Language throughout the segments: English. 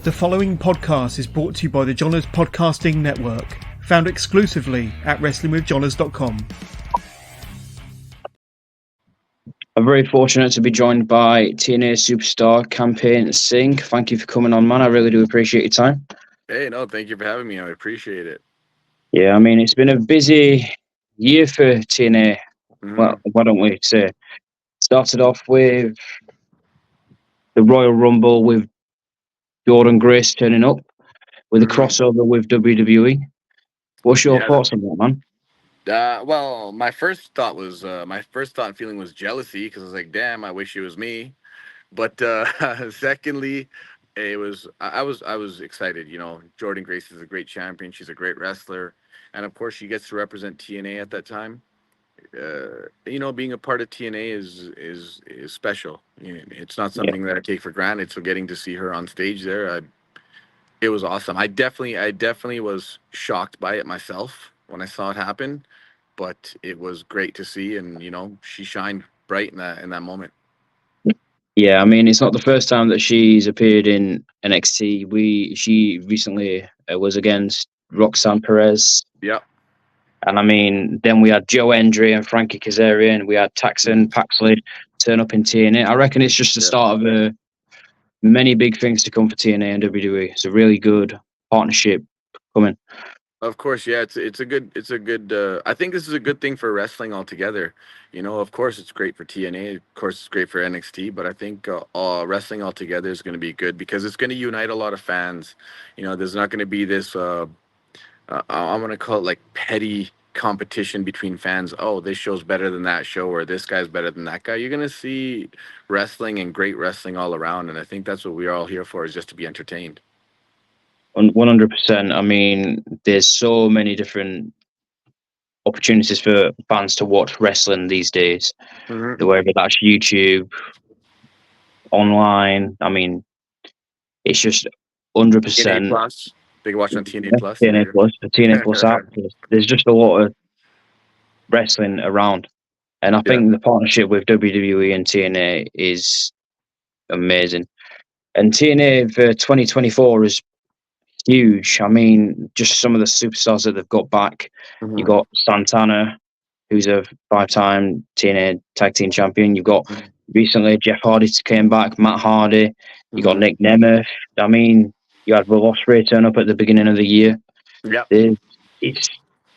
The following podcast is brought to you by the Johners Podcasting Network, found exclusively at WrestlingWithJohners.com. I'm very fortunate to be joined by TNA superstar campaign Singh. Thank you for coming on, man. I really do appreciate your time. Hey, no, thank you for having me. I appreciate it. Yeah, I mean, it's been a busy year for TNA. Well, why don't we say? Started off with the Royal Rumble with Jordan Grace turning up, with a crossover with WWE. What's your thoughts on that, man? Well, my first thought and feeling was jealousy, because I was like, damn, I wish it was me. But secondly, I was excited. You know, Jordan Grace is a great champion. She's a great wrestler, and of course, she gets to represent TNA at that time. You know, being a part of TNA is special. You know, it's not something that I take for granted. So getting to see her on stage there, it was awesome. I definitely was shocked by it myself when I saw it happen, but it was great to see, and you know, she shined bright in that moment. Yeah, I mean, it's not the first time that she's appeared in NXT. She recently was against Roxanne Perez. Yeah. And I mean, then we had Joe Hendry and Frankie Kazarian. We had Taxon Paxley turn up in TNA. I reckon it's just the start of many big things to come for TNA and WWE. It's a really good partnership coming. Of course, yeah, it's a good I think this is a good thing for wrestling altogether. You know, of course it's great for TNA, of course it's great for NXT, but I think wrestling altogether is going to be good because it's going to unite a lot of fans. You know, there's not going to be this I'm going to call it like petty competition between fans. Oh, this show's better than that show, or this guy's better than that guy. You're going to see wrestling and great wrestling all around, and I think that's what we're all here for, is just to be entertained. 100%. I mean, there's so many different opportunities for fans to watch wrestling these days. Whether that's YouTube, online. I mean, it's just 100%. TNA Plus. They can watch on TNA Plus. TNA Plus, the TNA Plus app. There's just a lot of wrestling around. And I think the partnership with WWE and TNA is amazing. And TNA for 2024 is huge. I mean, just some of the superstars that they've got back. You got Santana, who's a 5-time TNA Tag Team Champion. You've got recently Jeff Hardy came back, Matt Hardy. You got Nick Nemeth. I mean, you had Will Ospreay turn up at the beginning of the year. Yeah. It's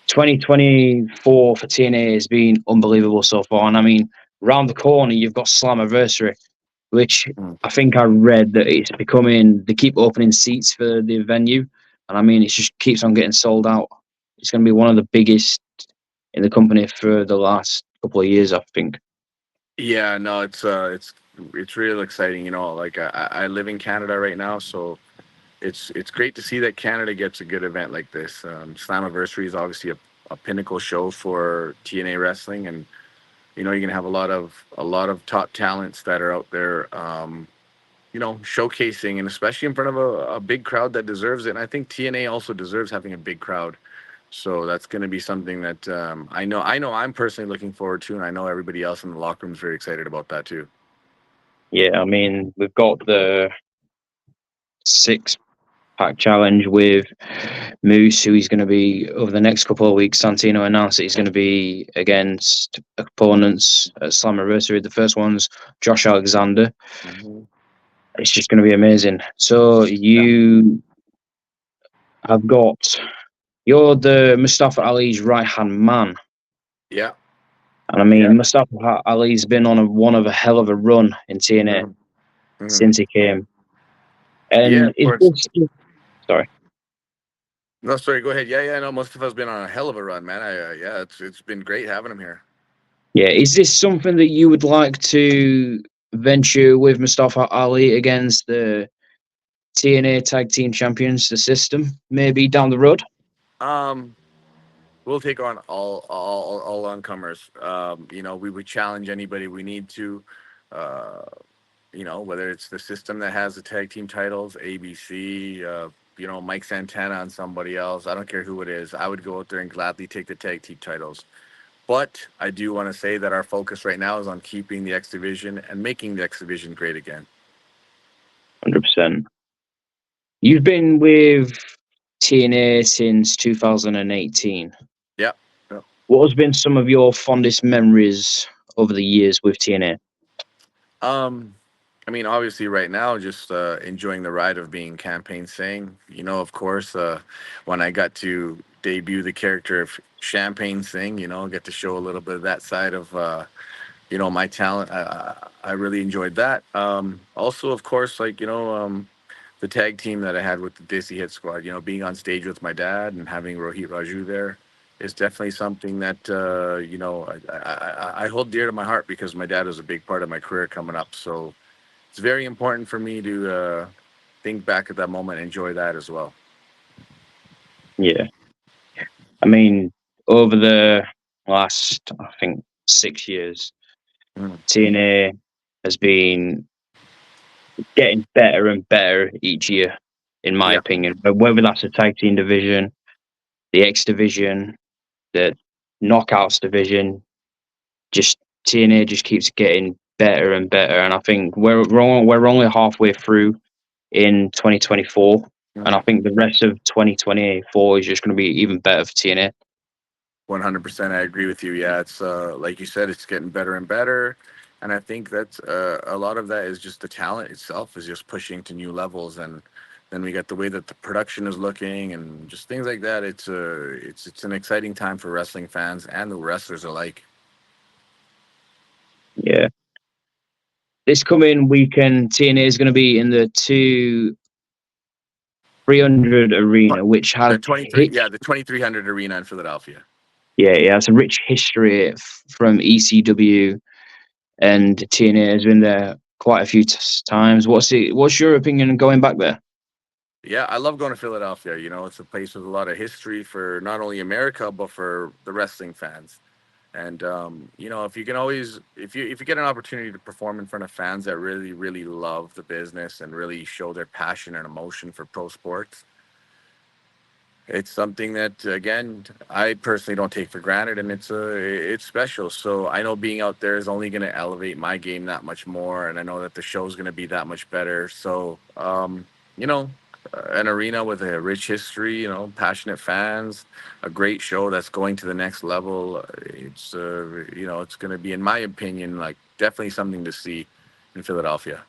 2024 for TNA has been unbelievable so far. And I mean, around the corner, you've got Slammiversary, which I think I read that it's becoming, they keep opening seats for the venue. And I mean, it just keeps on getting sold out. It's going to be one of the biggest in the company for the last couple of years, I think. Yeah, no, it's real exciting. You know, like I live in Canada right now, so it's great to see that Canada gets a good event like this. Slammiversary is obviously a pinnacle show for TNA wrestling, and you know, you're gonna have a lot of top talents that are out there, you know, showcasing, and especially in front of a big crowd that deserves it. And I think TNA also deserves having a big crowd. So that's going to be something that I know I'm personally looking forward to, and I know everybody else in the locker room is very excited about that too. Yeah, I mean, we've got the 6-pack challenge with Moose, who he's going to be over the next couple of weeks. Santino announced that he's going to be against opponents at Slammiversary. The first one's Josh Alexander. It's just going to be amazing. So you have got, you're the Mustafa Ali's right-hand man. Yeah. And I mean, Mustafa Ali's been on one of a hell of a run in TNA since he came. And sorry. No, sorry. Go ahead. Yeah. No, Mustafa's been on a hell of a run, man. It's been great having him here. Yeah, is this something that you would like to venture with Mustafa Ali against the TNA Tag Team Champions, the system, maybe down the road? We'll take on all oncomers. You know, we would challenge anybody we need to. You know, whether it's the system that has the tag team titles, ABC, you know, Mike Santana on somebody else. I don't care who it is. I would go out there and gladly take the tag team titles. But I do want to say that our focus right now is on keeping the X Division and making the X Division great again. 100%. You've been with TNA since 2018. Yeah. Yeah. What has been some of your fondest memories over the years with TNA? I mean, obviously, right now, just enjoying the ride of being campaign Singh. You know, of course, when I got to debut the character of Champagne Singh, get to show a little bit of that side of my talent. I really enjoyed that. Also, of course, like the tag team that I had with the Desi Hit Squad. Being on stage with my dad and having Rohit Raju there is definitely something that I hold dear to my heart because my dad was a big part of my career coming up. So it's very important for me to think back at that moment and enjoy that as well. Yeah. I mean, over the last, I think, 6 years, Mm. TNA has been getting better and better each year, in my Yeah, opinion. But whether that's the tag team division, the X division, the knockouts division, just TNA just keeps getting better and better. And I think we're only halfway through in 2024, and I think the rest of 2024 is just going to be even better for TNA. 100%. I agree with you. Yeah, it's like you said, it's getting better and better, and I think that's a lot of that is just the talent itself is just pushing to new levels, and then we got the way that the production is looking and just things like that. It's an exciting time for wrestling fans and the wrestlers alike. Yeah. This coming weekend, TNA is going to be in the 300 arena, which has The 23, hit. yeah, the 2300 arena in Philadelphia. Yeah, it has a rich history from ECW, and TNA has been there quite a few times. What's your opinion on going back there? Yeah, I love going to Philadelphia. It's a place with a lot of history for not only America but for the wrestling fans. And if you can always, if you get an opportunity to perform in front of fans that really, really love the business and really show their passion and emotion for pro sports, it's something that again I personally don't take for granted, and it's special. So I know being out there is only going to elevate my game that much more, and I know that the show is going to be that much better. So you know an arena with a rich history, passionate fans, a great show that's going to the next level. It's going to be, in my opinion, like definitely something to see in Philadelphia.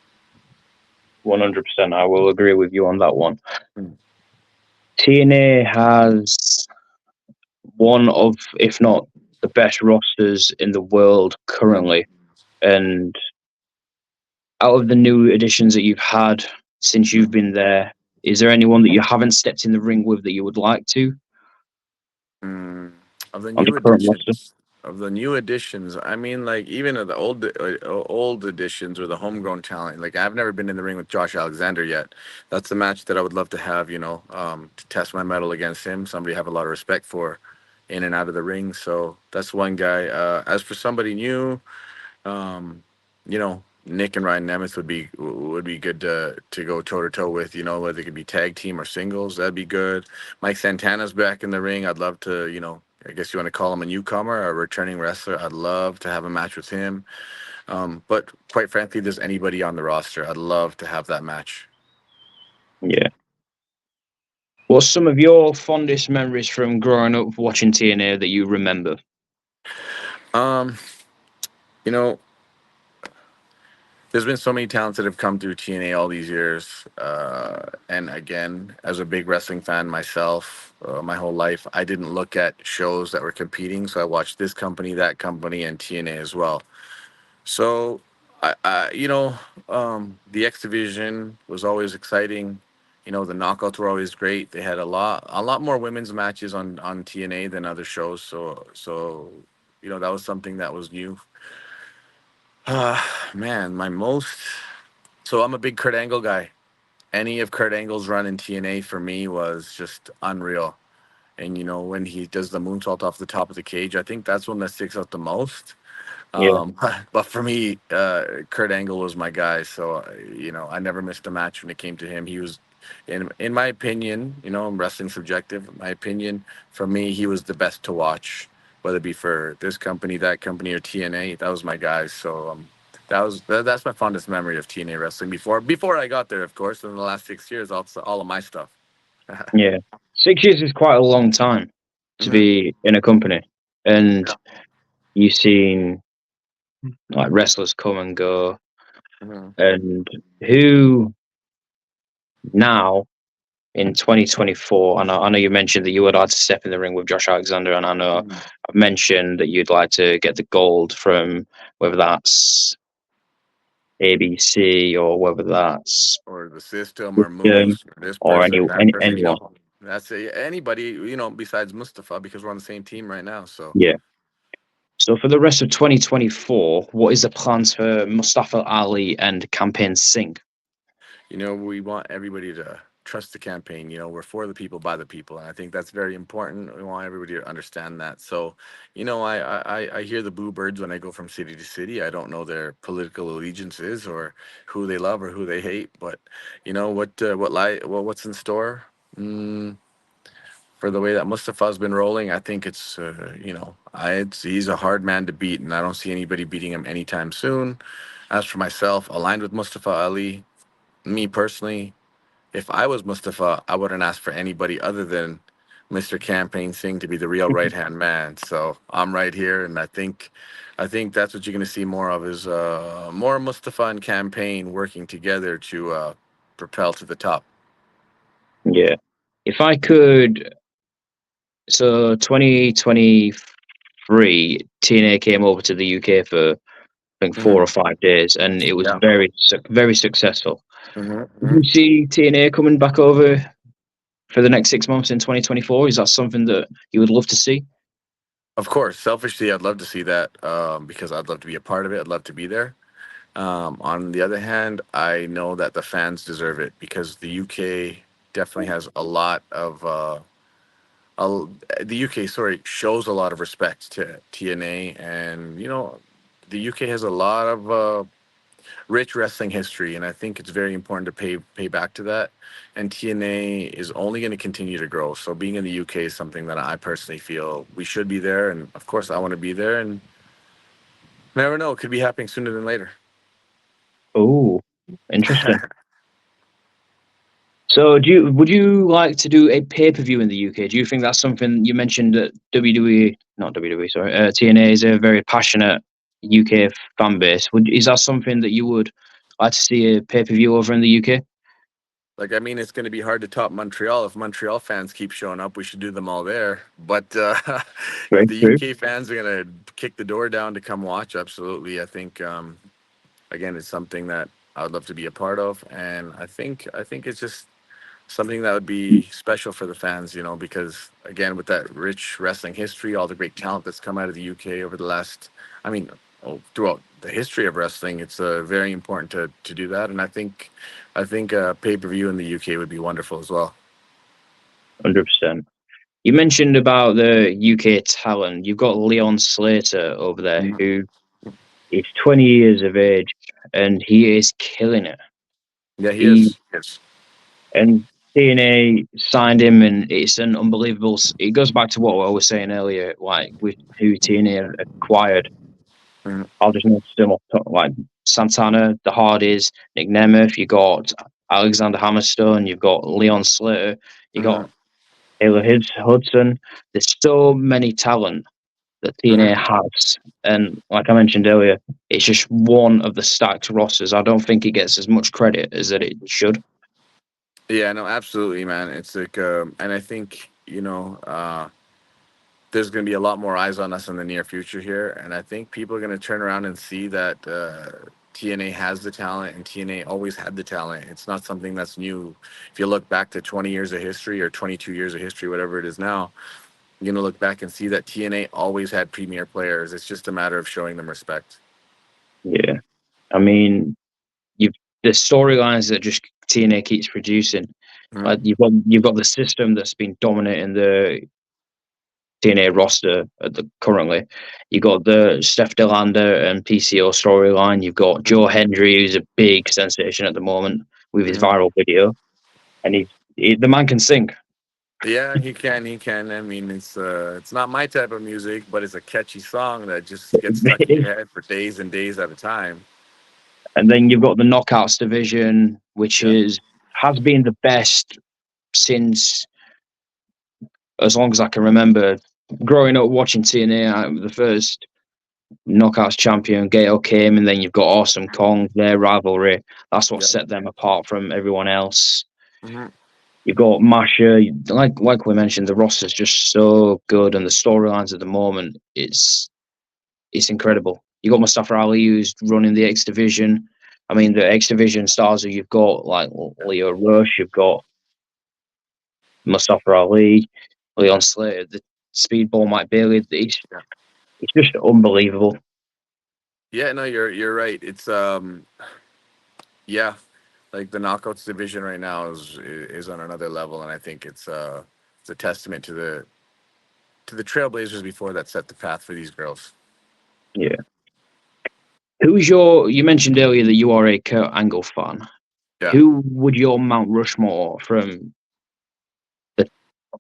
100%, I will agree with you on that one. Mm. TNA has one of, if not the best rosters in the world currently. And out of the new additions that you've had since you've been there, is there anyone that you haven't stepped in the ring with that you would like to Mm, of the on the new current roster? additions, I mean, like even of the old additions or the homegrown talent. Like I've never been in the ring with Josh Alexander yet. That's the match that I would love to have. To test my mettle against him. Somebody I have a lot of respect for, in and out of the ring. So that's one guy. As for somebody new, Nick and Ryan Nemeth would be good to go toe to toe with. Whether it could be tag team or singles, that'd be good. Mike Santana's back in the ring. I'd love to, I guess you want to call him a newcomer, a returning wrestler. I'd love to have a match with him. But quite frankly, there's anybody on the roster, I'd love to have that match. Yeah. What's some of your fondest memories from growing up watching TNA that you remember? Um, you know, there's been so many talents that have come through TNA all these years. And again, as a big wrestling fan myself, my whole life, I didn't look at shows that were competing. So I watched this company, that company, and TNA as well. So, the X Division was always exciting. The knockouts were always great. They had a lot more women's matches on TNA than other shows. So, that was something that was new. Man, my most. So I'm a big Kurt Angle guy. Any of Kurt Angle's run in TNA for me was just unreal. And when he does the moonsault off the top of the cage, I think that's one that sticks out the most. Yeah. But for me, Kurt Angle was my guy. So I never missed a match when it came to him. He was, in my opinion, I'm wrestling subjective. In my opinion, for me, he was the best to watch, whether it be for this company, that company, or TNA. That was my guy. So That's my fondest memory of TNA wrestling before I got there, of course. In the last 6 years, all of my stuff. Yeah, 6 years is quite a long time to Hmm. be in a company, and you've seen like wrestlers come and go, Hmm. and who now in 2024. I know you mentioned that you would like to step in the ring with Josh Alexander, and I know I've mentioned that you'd like to get the gold from whether that's ABC or whether that's Or the system, or um, Moose, or this or person, that person. anyone. That's it. Anybody, besides Mustafa, because we're on the same team right now. So, Yeah. So for the rest of 2024, what is the plans for Mustafa Ali and campaign Singh? we want everybody to trust the campaign. We're for the people, by the people, and I think that's very important. We want everybody to understand that. So, I hear the boo birds when I go from city to city. I don't know their political allegiances or who they love or who they hate, but what's in store. Mm, for the way that Mustafa's been rolling, I think he's a hard man to beat, and I don't see anybody beating him anytime soon. As for myself, aligned with Mustafa Ali, me personally, if I was Mustafa, I wouldn't ask for anybody other than Mr. Campaign Singh to be the real right hand man. So I'm right here, and I think that's what you're going to see more of is more Mustafa and Campaign working together to propel to the top. Yeah. If I could, so 2023, TNA came over to the UK for I think 4 or 5 days, and it was Yeah. very successful. Would Hmm. you see TNA coming back over for the next 6 months in 2024? Is that something that you would love to see? Of course, selfishly, I'd love to see that because I'd love to be a part of it. I'd love to be there. On the other hand, I know that the fans deserve it because the UK definitely has a lot of a, the UK, sorry, shows a lot of respect to TNA, and the UK has a lot of rich wrestling history, and I think it's very important to pay back to that. And TNA is only going to continue to grow. So being in the UK is something that I personally feel we should be there, and of course, I want to be there. And never know, it could be happening sooner than later. Oh, interesting. So, would you like to do a pay-per-view in the UK? Do you think that's something you mentioned that WWE, not WWE, sorry, TNA is a very passionate UK fan base. Is that something that you would like to see a pay-per-view over in the UK? Like, I mean, it's going to be hard to top Montreal. If Montreal fans keep showing up, we should do them all there. But if Very the true. UK fans are going to kick the door down to come watch, absolutely. I think again, it's something that I would love to be a part of, and I think it's just something that would be special for the fans, because again, with that rich wrestling history, all the great talent that's come out of the UK over the last, I mean, throughout the history of wrestling, it's very important to do that, and I think pay per view in the UK would be wonderful as well. 100%. You mentioned about the UK talent. You've got Leon Slater over there, Mhm. who is 20 years of age, and he is killing it. Yeah, he He is. Yes. and TNA signed him, and it's an unbelievable. It goes back to what I was saying earlier, like with who TNA acquired. Mhm. I'll just name them off top, like Santana, the Hardys, Nick Nemeth. You got Alexander Hammerstone. You've got Leon Slater. You Mhm. got Taylor Hudson. There's so many talent that TNA Mhm. has, and like I mentioned earlier, it's just one of the stacked rosters. I don't think it gets as much credit as that it should. Yeah, no, absolutely, man. It's like, and I think there's going to be a lot more eyes on us in the near future here, and I think people are going to turn around and see that TNA has the talent, and TNA always had the talent. It's not something that's new. If you look back to 20 years of history or 22 years of history, whatever it is now, you're going to look back and see that TNA always had premier players. It's just a matter of showing them respect. Yeah, I mean, you've the storylines that just TNA keeps producing. Like Mhm. you've got the system that's been dominating the TNA roster currently. You got the Steph Delander and PCO storyline. You've got Joe Hendry, who's a big sensation at the moment with his Mhm. viral video, and the man can sing. Yeah, he can. He can. I mean, it's not my type of music, but it's a catchy song that just gets stuck in your head for days and days at a time. And then you've got the knockouts division, which has been the best since as long as I can remember. Growing up watching TNA, the first knockouts champion Gail came, and then you've got Awesome Kong, their rivalry. That's what set them apart from everyone else. Mm-hmm. You've got Masha, like we mentioned, the roster's just so good, and the storylines at the moment, it's incredible. You got Mustafa Ali, who's running the X division. I mean, the X division stars who you've got, like Leo Rush, you've got Mustafa Ali, Leon Slater, the Speedball Mike Bailey. It's just unbelievable. Yeah, no, you're right. It's yeah, like the knockouts division right now is on another level, and I think it's a testament to the trailblazers before that set the path for these girls. Yeah. You mentioned earlier that you are a Kurt Angle fan. Yeah. Who would your Mount Rushmore from the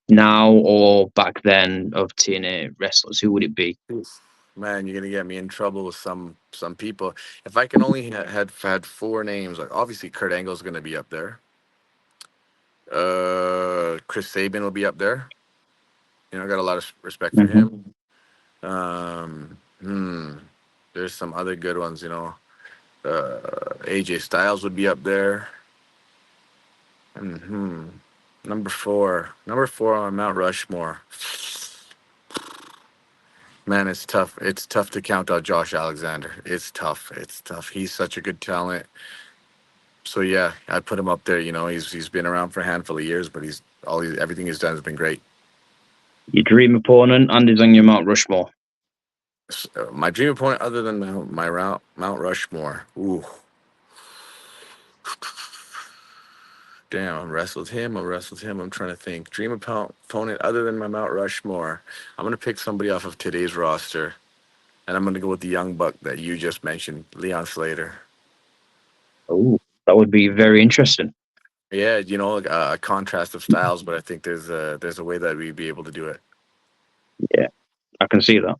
now or back then of TNA wrestlers? Who would it be? Man, you're gonna get me in trouble with some people. If I can only had 4 names, like obviously Kurt Angle's gonna be up there. Chris Sabin will be up there. You know, I got a lot of respect for him. There's some other good ones, you know. AJ Styles would be up there. Number 4 on Mount Rushmore. Man, it's tough. It's tough to count out Josh Alexander. It's tough. He's such a good talent. So yeah, I'd put him up there. You know, he's been around for a handful of years, but everything he's done has been great. Your dream opponent and is on your Mount Rushmore. My dream opponent, other than my Mount Rushmore. Ooh. Damn, I wrestled him. I'm trying to think. Dream opponent other than my Mount Rushmore. I'm going to pick somebody off of today's roster. And I'm going to go with the young buck that you just mentioned, Leon Slater. Oh, that would be very interesting. Yeah, you know, a contrast of styles, but I think there's a way that we'd be able to do it. Yeah, I can see that.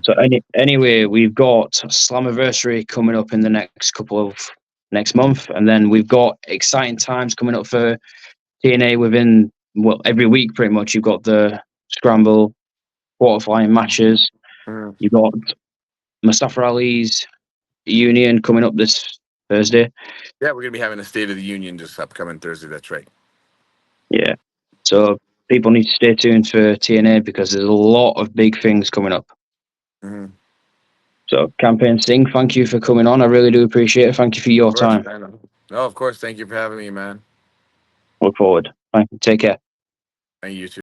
So anyway, we've got Slammiversary coming up in the next month, and then we've got exciting times coming up for TNA within every week pretty much. You've got the Scramble quarterfinal matches. You've got Mustafa Ali's Union coming up this Thursday. Yeah, we're gonna be having a State of the Union this upcoming Thursday. That's right. Yeah, so people need to stay tuned for TNA because there's a lot of big things coming up. So, Campaign Singh, thank you for coming on. I really do appreciate it. Thank you for your time. No, of course. Thank you for having me, man. Look forward. Thank you. Take care. And you too.